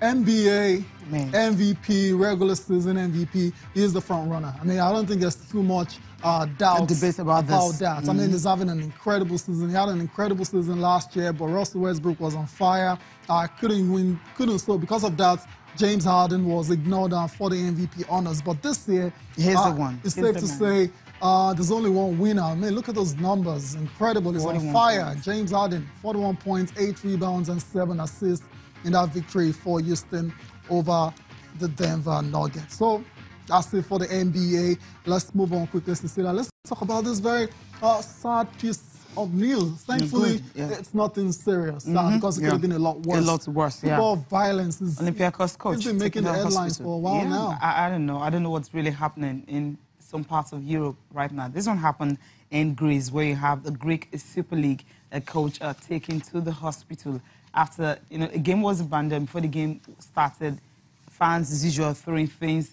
NBA Man. MVP, regular season MVP, he is the front runner. I mean, I don't think there's too much doubt debate about that. I mean, he's having an incredible season. He had an incredible season last year, but Russell Westbrook was on fire. Couldn't score. Because of that, James Harden was ignored for the MVP honors. But this year, here's the one. It's safe to say there's only one winner. I mean, look at those numbers. Incredible. He's on fire. Points. James Harden, 41 points, 8 rebounds, and 7 assists in that victory for Houston over the Denver Nuggets. So that's it for the NBA. Let's move on quickly, Cecilia. Let's talk about this very sad piece of news. Thankfully, it's nothing serious because it could have been a lot worse. A lot worse, Football violence is Olympiacos coach. He's been making the headlines for a while now. I don't know. I don't know what's really happening in some parts of Europe right now. This one happened in Greece, where you have the Greek Super League coach taken to the hospital after, a game was abandoned before the game started. Fans, as usual, throwing things,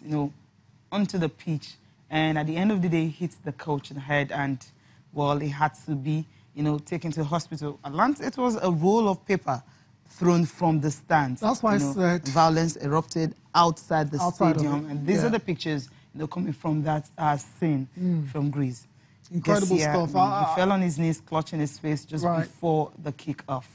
onto the pitch. And at the end of the day, hit the coach in the head. And, well, he had to be, taken to the hospital. It was a roll of paper thrown from the stands. That's why I said violence erupted outside the stadium. And these are the pictures, coming from that scene from Greece. Incredible stuff. He fell on his knees, clutching his face just before the kick-off.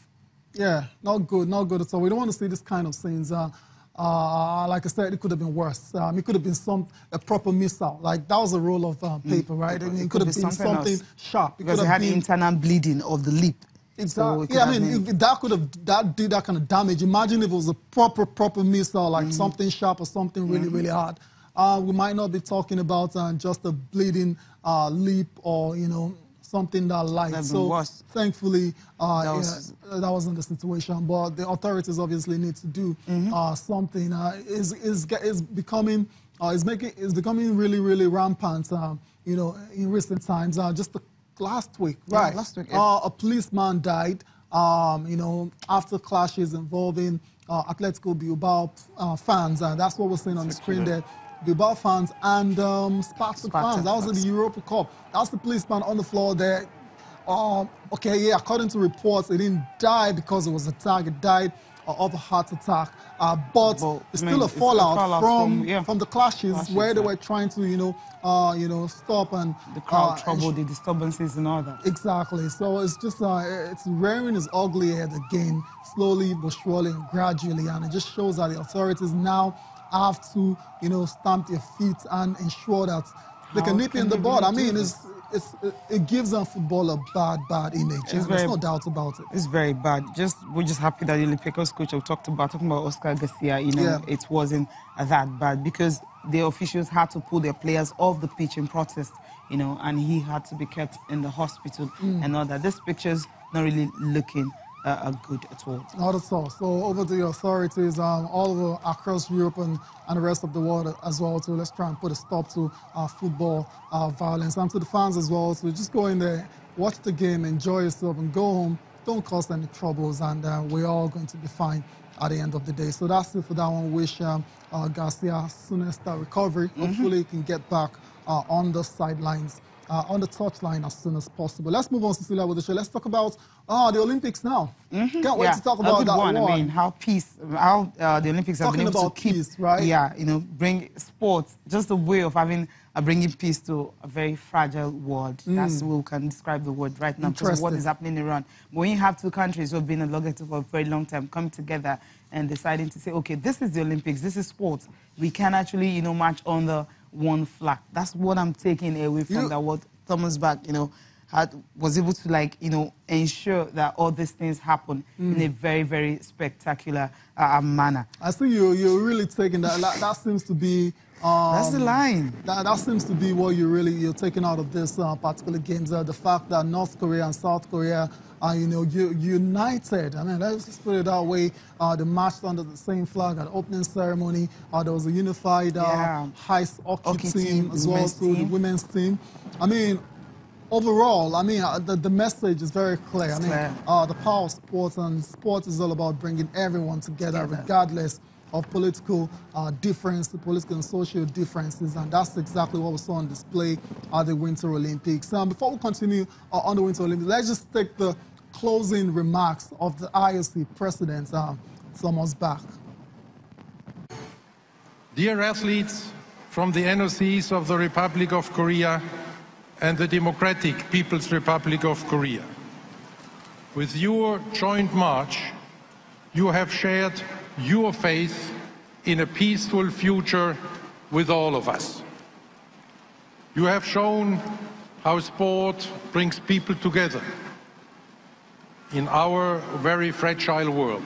Yeah, not good at all. We don't want to see this kind of scenes. Like I said, it could have been worse. It could have been a proper missile. Like, that was a roll of paper, right? I mean, it could have been something sharp. Because he had internal bleeding of the lip. Exactly. So I mean, if that did that kind of damage, imagine if it was a proper missile, like something sharp or something really hard. We might not be talking about just a bleeding lip or, something that light. So thankfully, that wasn't the situation. But the authorities obviously need to do something. It's becoming really rampant. In recent times. Just last week, right? Last week, a policeman died. After clashes involving Atletico Bilbao fans. That's what we're seeing on the screen there. Bilbao fans and Spartak fans. That was in the Europa Cup. That's the policeman on the floor there. According to reports, he didn't die because it was attacked. He died of a heart attack. But it's still a fallout from the clashes where they were trying to, stop and the crowd trouble, the disturbances and all that. Exactly. So it's just it's rearing its ugly head again, slowly but surely and gradually, and it just shows that the authorities now have to, stamp their feet and ensure that they can nip in the bud. I mean, it gives them football a bad image. There's no doubt about it. It's very bad. We're just happy that the Olympiacos coach talking about Oscar Garcia, it wasn't that bad because the officials had to pull their players off the pitch in protest, and he had to be kept in the hospital and all that. This picture's not really looking good at all. Not at all. So over to the authorities all over across Europe and the rest of the world as well. So let's try and put a stop to football violence, and to the fans as well. So just go in there, watch the game, enjoy yourself, and go home. Don't cause any troubles, and we're all going to be fine at the end of the day. So that's it for that one. Wish Garcia soonest recovery. Hopefully he can get back on the sidelines. On the touchline as soon as possible. Let's move on, Cecilia, with the show. Let's talk about the Olympics now. Can't wait to talk about that one. I mean, how the Olympics have been able to keep, peace, right? Yeah, bring sports, just a way of bringing peace to a very fragile world. That's the way we can describe the world right now because of what is happening in Iran. But when you have two countries who have been in lockdown for a very long time coming together and deciding to say, okay, this is the Olympics, this is sports, we can actually, march on the one flag. That's what I'm taking away from that. What Thomas Bach, was able to ensure that all these things happen in a very, very spectacular manner. I see you're really taking that. That seems to be. That's the line. That seems to be what you're taking out of this particular games. The fact that North Korea and South Korea are, united. I mean, let's just put it that way. They marched under the same flag at the opening ceremony. There was a unified ice hockey team as well as the women's team. I mean, overall, the message is very clear. The power of sports, and sports is all about bringing everyone together regardless of political difference, political and social differences, and that's exactly what we saw on display at the Winter Olympics. Before we continue on the Winter Olympics, let's just take the closing remarks of the IOC president, Thomas Bach. Dear athletes from the NOCs of the Republic of Korea and the Democratic People's Republic of Korea, with your joint march, you have shared your faith in a peaceful future with all of us. You have shown how sport brings people together in our very fragile world.